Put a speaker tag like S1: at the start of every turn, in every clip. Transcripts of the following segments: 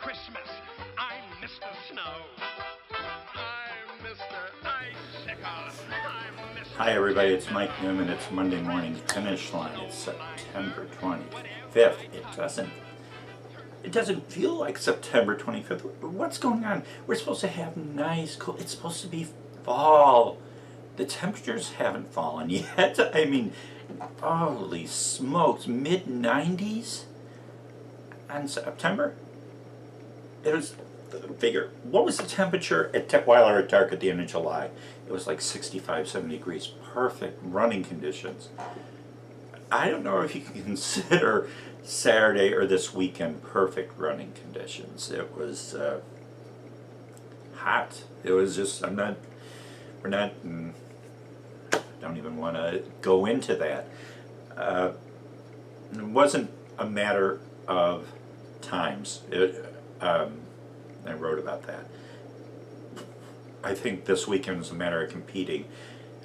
S1: Christmas. I'm Mr. Snow. I'm Mr. Icicle. I'm Mr.
S2: Hi everybody, it's Mike Newman. It's Monday morning finish line. It's September 25th. It doesn't feel like September 25th. What's going on? We're supposed to have nice, cool, it's supposed to be fall. The temperatures haven't fallen yet. I mean, holy smokes, mid-90s on September? It was, figure, what was the temperature at While Dark at the end of July? It was like 65, 70 degrees, perfect running conditions. I don't know if you can consider Saturday or this weekend perfect running conditions. It was hot. It was just, don't even want to go into that. It wasn't a matter of times. I wrote about that. I think this weekend is a matter of competing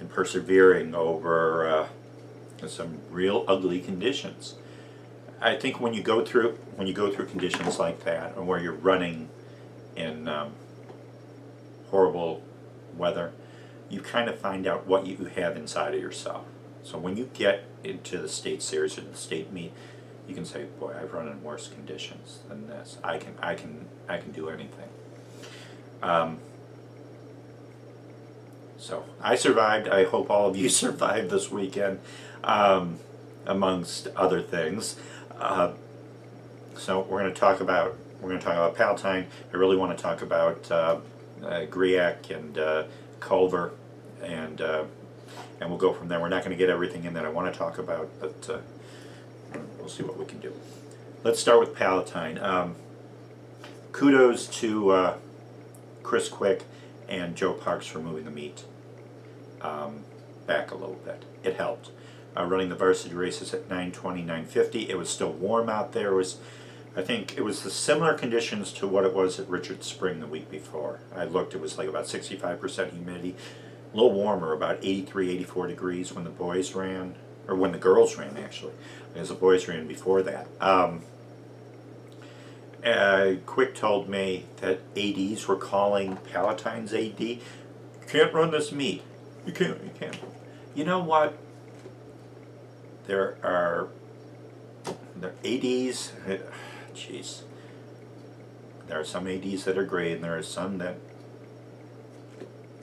S2: and persevering over some real ugly conditions. I think when you go through conditions like that, or where you're running in horrible weather, you kind of find out what you have inside of yourself. So when you get into the state series or the state meet, you can say, "Boy, I've run in worse conditions than this. I can do anything." So I survived. I hope all of you survived this weekend, amongst other things. So we're going to talk about Palatine. I really want to talk about Griak and Culver, and we'll go from there. We're not going to get everything in that I want to talk about, but we'll see what we can do. Let's start with Palatine. Kudos to Chris Quick and Joe Parks for moving the meet back a little bit. It helped. Running the varsity races at 9:20, 9:50. It was still warm out there. I think it was the similar conditions to what it was at Richard Spring the week before. I looked, it was like about 65% humidity. A little warmer, about 83, 84 degrees when the boys ran, or when the girls ran actually, because the boys ran before that. Quick told me that ADs were calling Palatine's AD, "You can't run this meet. You can't. You know what? There are ADs, jeez. There are some ADs that are great, and there are some that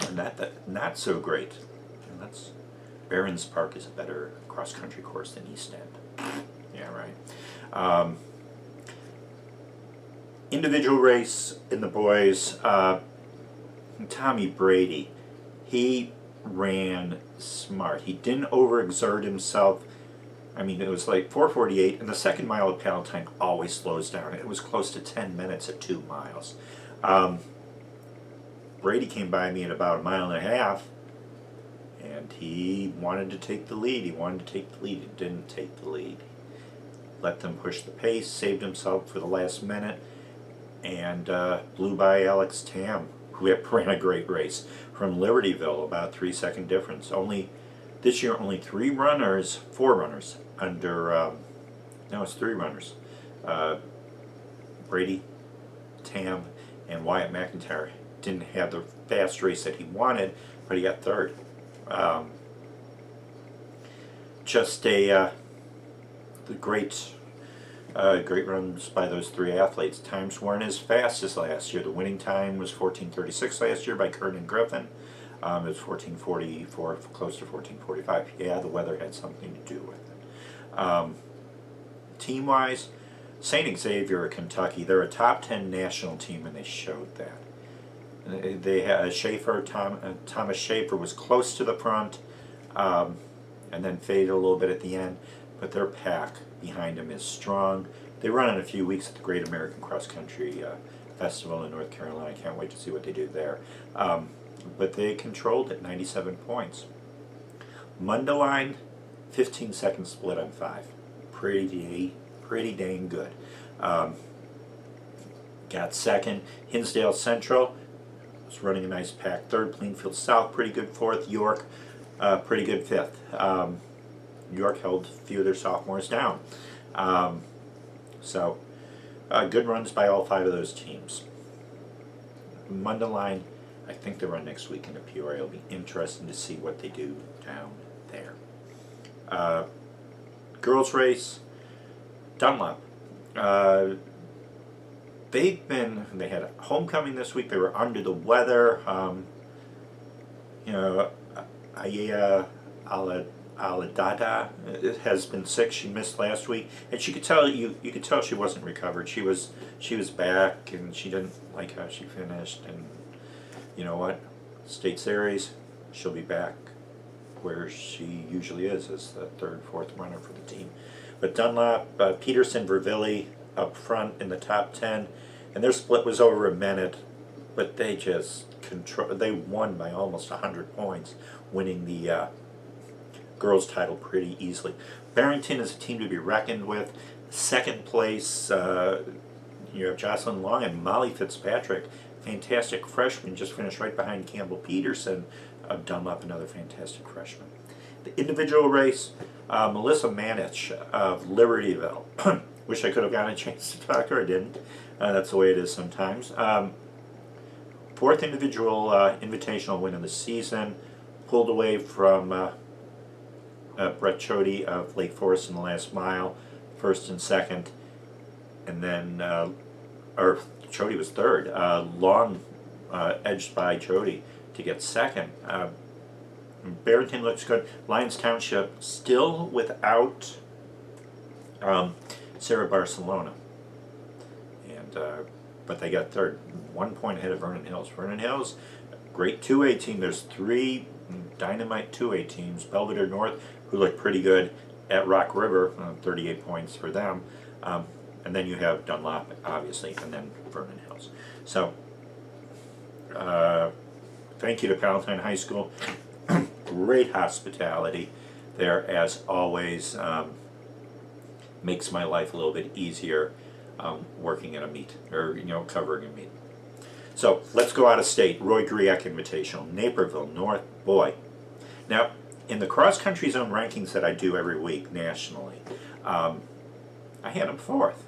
S2: are not so great. And that's, Barron's Park is a better cross-country course than East End. Yeah, right. Individual race in the boys, Tommy Brady, he ran smart. He didn't overexert himself. I mean, it was like 4:48, and the second mile of Palatine always slows down. It was close to 10 minutes at 2 miles. Brady came by me at about 1.5 miles, and he wanted to take the lead. He didn't take the lead. Let them push the pace, saved himself for the last minute, and blew by Alex Tam, who ran a great race from Libertyville, about 3-second difference. This year, only 4 runners under, no, it's 3 runners. Brady, Tam, and Wyatt McIntyre didn't have the fast race that he wanted, but he got third. Just a great runs by those 3 athletes. Times weren't as fast as last year. The winning time was 14:36 last year by Kernan Griffin. It was 14:44, close to 14:45. Yeah, the weather had something to do with it. Team-wise, St. Xavier of Kentucky, they're a top 10 national team, and they showed that. They had Thomas Schaefer was close to the front, and then faded a little bit at the end, but their pack behind them is strong. They run in a few weeks at the Great American Cross Country Festival in North Carolina. I can't wait to see what they do there. But they controlled it, 97 points. Mundelein, 15-second split on 5. Pretty dang good. Got second. Hinsdale Central was running a nice pack. Third. Plainfield South, pretty good fourth. York, pretty good fifth. York held a few of their sophomores down. So Good runs by all 5 of those teams. Mundelein, I think they run next week in Peoria. It'll be interesting to see what they do down there. Girls race, Dunlop. They had a homecoming this week. They were under the weather. Aya Aladada has been sick. She missed last week, and she could tell you could tell she wasn't recovered. She was back, and she didn't like how she finished. And you know what? State Series, she'll be back where she usually is as the 3rd, 4th runner for the team. But Dunlop, Peterson, Vervilli up front in the top 10, and their split was over a minute, but they just they won by almost 100 points, winning the girls title pretty easily. Barrington is a team to be reckoned with. 2nd place, you have Jocelyn Long and Molly Fitzpatrick, fantastic freshman, just finished right behind Campbell Peterson of Dunlop, another fantastic freshman. The individual race, Melissa Manich of Libertyville. Wish I could have gotten a chance to talk to her, I didn't. That's the way it is sometimes. 4th individual invitational win of the season, pulled away from Brett Chody of Lake Forest in the last mile, 1st and 2nd, and then, or Chody was 3rd. Long edged by Chody to get 2nd. Barrington looks good. Lyons Township still without Sarah Barcelona, and but they got 3rd, 1 point ahead of Vernon Hills. Vernon Hills, great 2A team. There's 3 dynamite 2A teams. Belvedere North, who look pretty good at Rock River, 38 points for them. And then you have Dunlop, obviously, and then Vernon Hills. So, thank you to Palatine High School. Great hospitality there, as always. Makes my life a little bit easier working at a meet, or covering a meet. So let's go out of state. Roy Griak Invitational, Naperville North. Boy, now in the cross country zone rankings that I do every week nationally, I had them 4th.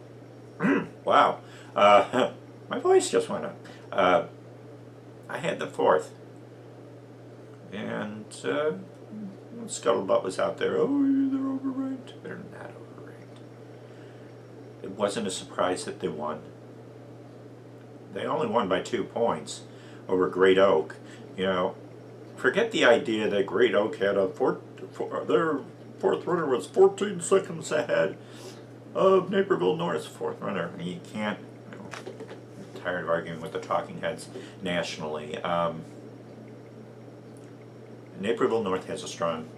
S2: Wow, my voice just went up. I had them 4th, and Scuttlebutt was out there. Oh, they're overranked. They're not overranked. It wasn't a surprise that they won. They only won by 2 points over Great Oak. Forget the idea that Great Oak had their 4th runner was 14 seconds ahead of Naperville North's 4th runner. You can't. I'm tired of arguing with the talking heads nationally. Naperville North has a strong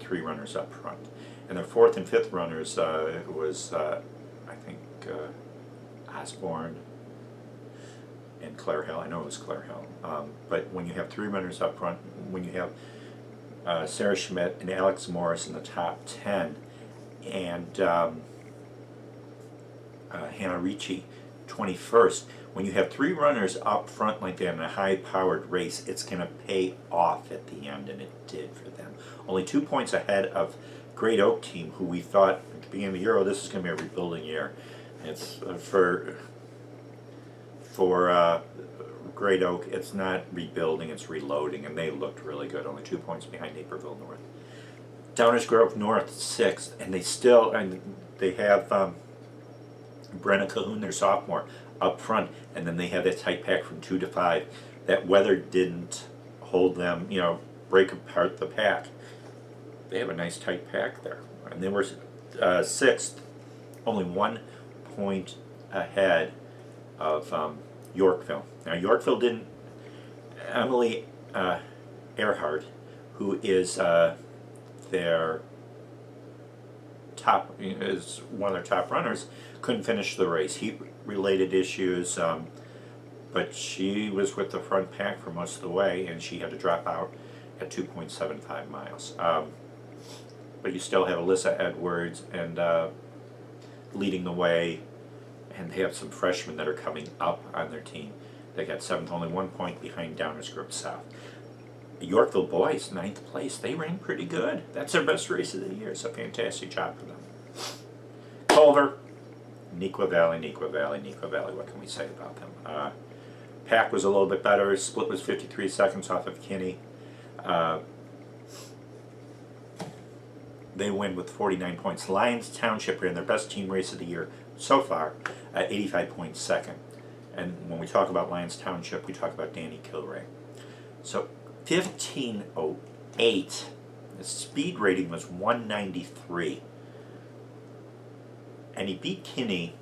S2: 3 runners up front, and their 4th and 5th runners was I think Osborne and Claire Hill. I know it was Claire Hill. But when you have 3 runners up front, when you have Sarah Schmidt and Alex Morris in the top 10, and Hannah Ricci 21st, when you have 3 runners up front like that in a high-powered race, it's going to pay off at the end, and it did for them. Only 2 points ahead of Great Oak team, who we thought at the beginning of the year, this is going to be a rebuilding year. It's for Great Oak, it's not rebuilding, it's reloading, and they looked really good. Only 2 points behind Naperville North. Downers Grove North 6th, and they have Brenna Cahoon, their sophomore, up front, and then they have that tight pack from 2 to 5. That weather didn't hold them, break apart the pack. They have a nice tight pack there, and they were 6th, only 1 point ahead of Yorkville. Now Yorkville didn't. Emily Earhart, who is their top, is one of their top runners, couldn't finish the race. Heat-related issues, but she was with the front pack for most of the way, and she had to drop out at 2.75 miles. But you still have Alyssa Edwards and leading the way, and they have some freshmen that are coming up on their team. They got 7th, only 1 point behind Downers Grove South. Yorkville boys, 9th place. They ran pretty good. That's their best race of the year, so fantastic job for them. Culver, Nequa Valley, Nequa Valley, Nequa Valley. What can we say about them? Pack was a little bit better. Split was 53 seconds off of Kinney. They win with 49 points. Lyons Township ran their best team race of the year so far at 85 points second. And when we talk about Lyons Township, we talk about Danny Kilray. So 15:08. The speed rating was 193. And he beat Kinney,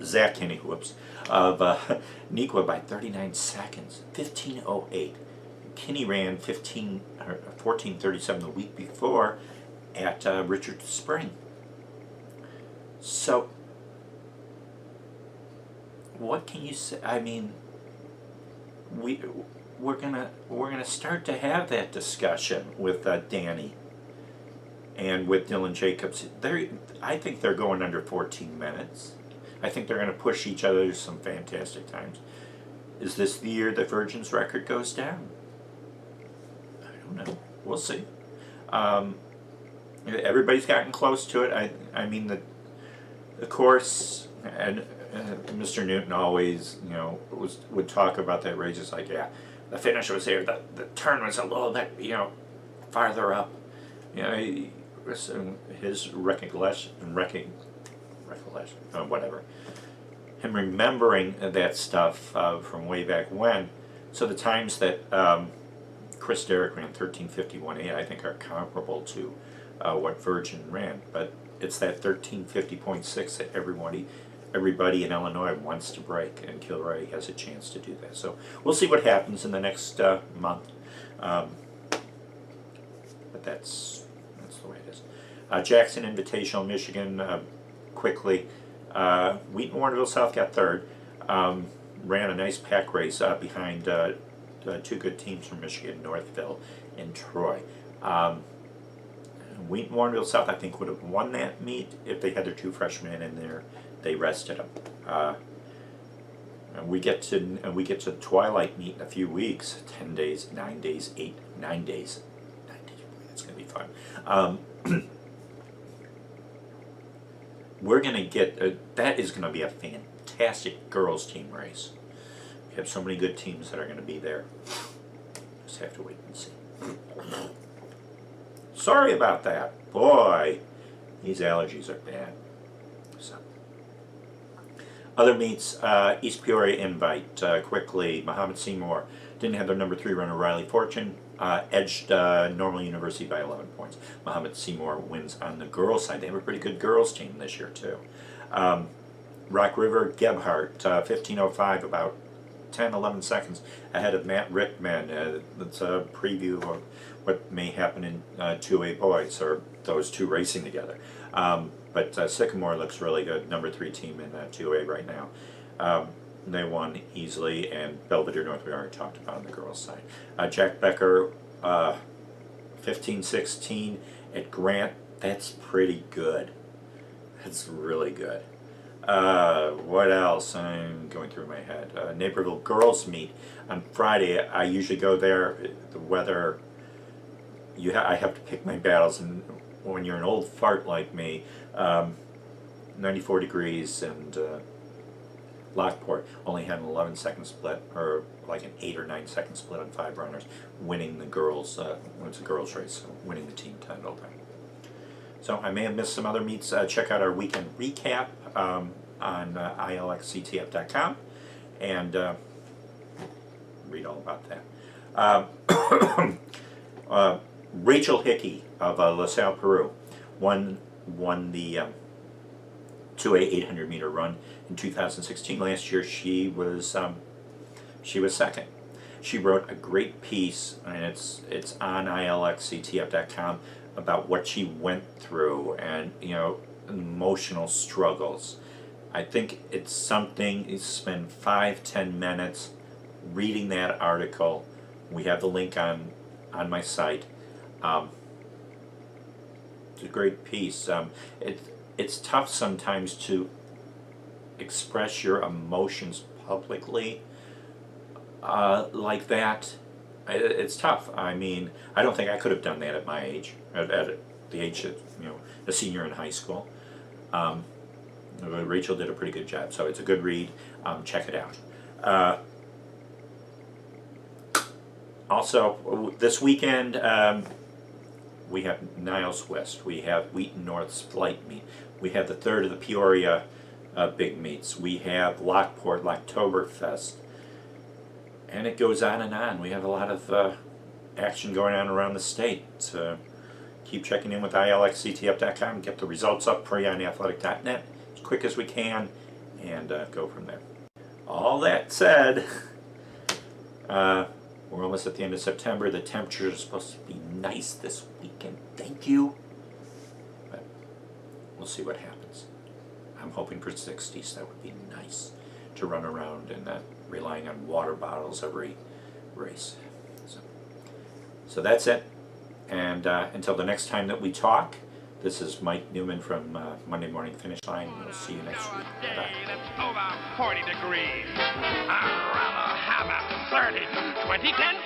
S2: Zach Kinney, whoops, of Nequa by 39 seconds. 15:08. Kinney ran 14:37 the week before at Richard Spring. So, what can you say? I mean, we're gonna start to have that discussion with Danny and with Dylan Jacobs. I think they're going under 14 minutes. I think they're going to push each other to some fantastic times. Is this the year that Virgin's record goes down? I don't know. We'll see. Everybody's gotten close to it. I mean, the course, and Mr. Newton always, would talk about that race. It's like, yeah, the finish was here. The turn was a little bit, farther up. His recollection, whatever. Him remembering that stuff from way back when. So the times that Chris Derrick ran 13:51.8, I think are comparable to what Virgin ran. But it's that 13:50.6 that everybody in Illinois wants to break, and Kilray has a chance to do that. So we'll see what happens in the next month. But that's the way it is. Jackson Invitational, Michigan, quickly. Wheaton Warrenville South got third. Ran a nice pack race behind two good teams from Michigan, Northville and Troy. Wheaton Warrenville South, I think, would have won that meet if they had their two freshmen in there. They rested them. And we get to Twilight meet in a few weeks. 10 days, 9 days, 9 days. 9 days. It's going to be fun. We're going to get that is going to be a fantastic girls team race. We have so many good teams that are going to be there. Just have to wait and see. Sorry about that. Boy, these allergies are bad. So, other meets, East Peoria Invite, quickly. Muhammad Seymour didn't have their number 3 runner, Riley Fortune, edged Normal University by 11 points. Muhammad Seymour wins on the girls' side. They have a pretty good girls' team this year, too. Rock River Gebhardt, 15:05, about 10-11 seconds ahead of Matt Rickman. That's a preview of what may happen in 2A boys, or those two racing together. But Sycamore looks really good, number 3 team in 2A right now. They won easily, and Belvedere North we already talked about on the girls' side. Jack Becker, 15:16 at Grant. That's pretty good. That's really good. What else? I'm going through my head. Naperville Girls Meet on Friday. I usually go there. The weather, I have to pick my battles, and when you're an old fart like me, 94 degrees, and Lockport only had an 11-second split, or like an 8 or 9 second split on 5 runners, winning the girls. It's a girls race, so winning the team title. So I may have missed some other meets. Check out our weekend recap on ilxctf.com and read all about that. Rachel Hickey of LaSalle, Peru, won the 2A 800-meter run in 2016. Last year she was second. She wrote a great piece, and it's on ilxctf.com, about what she went through and emotional struggles. I think it's something. You spend 5-10 minutes reading that article. We have the link on my site. It's a great piece. It's tough sometimes to express your emotions publicly like that. It's tough. I mean, I don't think I could have done that at my age, at the age of a senior in high school. Rachel did a pretty good job, so it's a good read. Check it out. Also, this weekend we have Niles West, we have Wheaton North's flight meet, we have the third of the Peoria big meets, we have Lockport Locktoberfest, and it goes on and on. We have a lot of action going on around the state. So keep checking in with ilxctf.com, get the results up PeoriaAthletic.net as quick as we can, and go from there. All that said, we're almost at the end of September. The temperatures are supposed to be nice this weekend. Thank you. But we'll see what happens. I'm hoping for 60s. That would be nice to run around and not relying on water bottles every race. So that's it. And until the next time that we talk, this is Mike Newman from Monday Morning Finish Line. We'll see you next week. Bye-bye.
S1: That's over 40 degrees. I'd rather have a 30 to 20, 10,